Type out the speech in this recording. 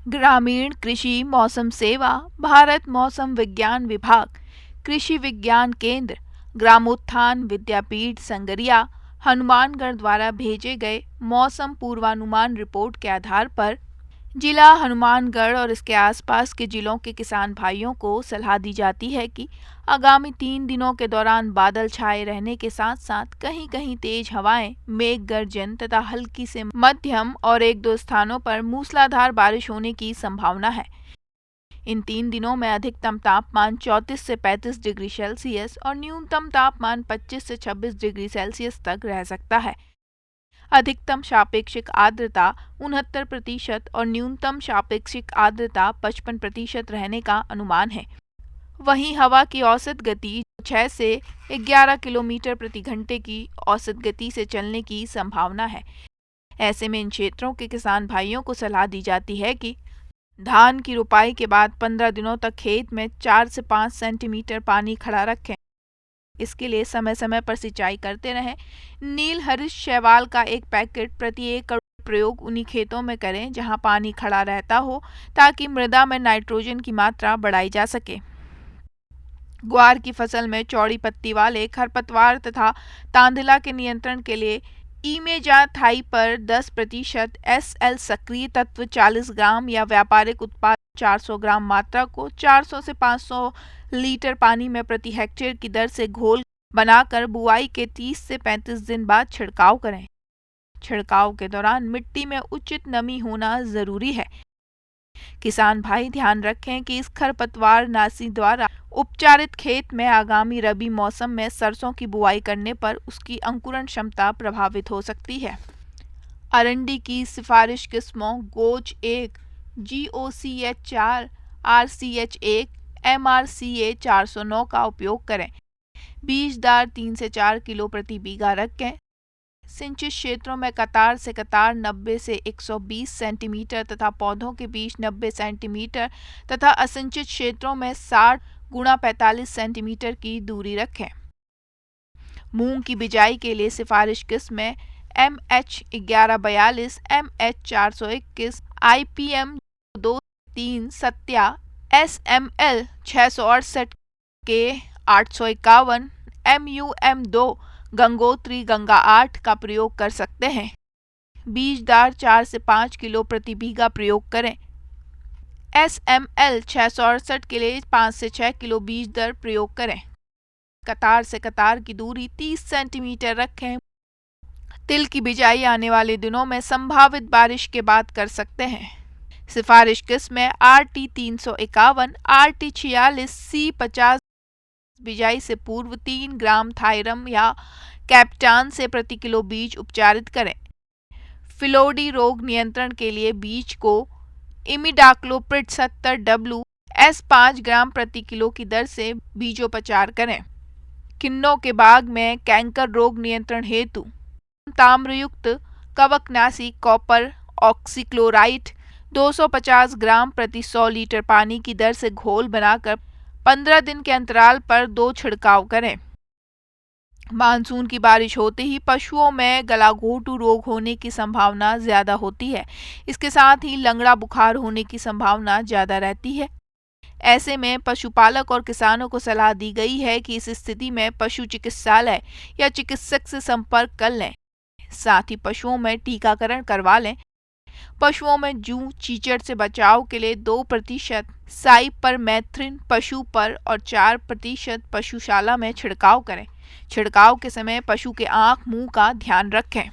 ग्रामीण कृषि मौसम सेवा, भारत मौसम विज्ञान विभाग, कृषि विज्ञान केंद्र, ग्रामोत्थान विद्यापीठ संगरिया, हनुमानगढ़ द्वारा भेजे गए मौसम पूर्वानुमान रिपोर्ट के आधार पर जिला हनुमानगढ़ और इसके आसपास के जिलों के किसान भाइयों को सलाह दी जाती है कि आगामी 3 दिनों के दौरान बादल छाए रहने के साथ साथ कहीं कहीं तेज हवाएं, मेघ गर्जन तथा हल्की से मध्यम और 1-2 स्थानों पर मूसलाधार बारिश होने की संभावना है। इन 3 दिनों में अधिकतम तापमान 34 से 35 डिग्री सेल्सियस और न्यूनतम तापमान 25 से 26 डिग्री सेल्सियस तक रह सकता है। अधिकतम सापेक्षिक आर्द्रता 69% और न्यूनतम सापेक्षिक आर्द्रता 55% रहने का अनुमान है। वहीं हवा की औसत गति 6 से 11 किलोमीटर प्रति घंटे की औसत गति से चलने की संभावना है। ऐसे में इन क्षेत्रों के किसान भाइयों को सलाह दी जाती है कि धान की रुपाई के बाद 15 दिनों तक खेत में 4 से 5 सेंटीमीटर पानी खड़ा रखें। इसके लिए समय समय पर सिंचाई करते रहें। नील हरित शैवाल का एक पैकेट प्रति एकड़ प्रयोग उन्हीं खेतों में करें जहां पानी खड़ा रहता हो, ताकि मृदा में नाइट्रोजन की मात्रा बढ़ाई जा सके। ग्वार की फसल में चौड़ी पत्ती वाले खरपतवार तथा तांदिला के नियंत्रण के लिए इमेजाथाई पर 10% SL सक्रिय तत्व 40 ग्राम या व्यापारिक उत्पाद 400 ग्राम मात्रा को 400 से 500 लीटर पानी में प्रति हेक्टेयर की दर से घोल बनाकर बुआई के 30 से 35 दिन बाद छिड़काव करें। छिड़काव के दौरान मिट्टी में उचित नमी होना जरूरी है। किसान भाई ध्यान रखें कि इस खरपतवार नाशी द्वारा उपचारित खेत में आगामी रबी मौसम में सरसों की बुआई करने पर उसकी अंकुरण क्षमता प्रभावित हो सकती है। अरंडी की सिफारिश किस्मों गोच 1, GOCH 4, RCH 1, MRCA 409 का उपयोग करें। बीजदार 3 से 4 किलो प्रति बीघा रखें। सिंचित क्षेत्रों में कतार से कतार 90 से 120 सेंटीमीटर तथा पौधों के बीच 90 सेंटीमीटर तथा असिंचित क्षेत्रों में 60 गुणा 45 सेंटीमीटर की दूरी रखें। मूंग की बिजाई के लिए सिफारिश किस्में MH 1142, MH 421, IPM 23 Satya, SML 668 के 851, MUM 2 गंगोत्री गंगा 8 का प्रयोग कर सकते हैं। बीजदार 4 से 5 किलो प्रति बीघा प्रयोग करें। SML 668 के लिए 5 से 6 किलो बीज दर प्रयोग करें। कतार से कतार की दूरी 30 सेंटीमीटर रखें। तिल की बिजाई आने वाले दिनों में संभावित बारिश के बाद कर सकते हैं। सिफारिश किस्में RT 351, RT 46, C 50 बिजाई से पूर्व 3 ग्राम थायरम या कैप्टान से प्रति किलो बीज उपचारित करें। फिलोडी रोग नियंत्रण के लिए बीज को इमिडाक्लोप्रिड 70W S 5 ग्राम प्रति किलो की दर से बीजोपचार करें। किन्नों के बाग में कैंकर रोग नियंत्रण हेतु ताम्रयुक्त कवकनाशी कॉपर ऑक्सीक्लोराइड 250 ग्राम प्रति 100 लीटर पानी की दर से घोल बनाकर 15 दिन के अंतराल पर 2 छिड़काव करें। मानसून की बारिश होते ही पशुओं में गलाघोटू रोग होने की संभावना ज्यादा होती है। इसके साथ ही लंगड़ा बुखार होने की संभावना ज्यादा रहती है। ऐसे में पशुपालक और किसानों को सलाह दी गई है कि इस स्थिति में पशु चिकित्सालय या चिकित्सक से संपर्क कर लें। साथ ही पशुओं में टीकाकरण करवा लें। पशुओं में जूं चीचड़ से बचाव के लिए 2% साइपरमेथ्रिन पशु पर और 4% पशुशाला में छिड़काव करें। छिड़काव के समय पशु के आंख मुंह का ध्यान रखें।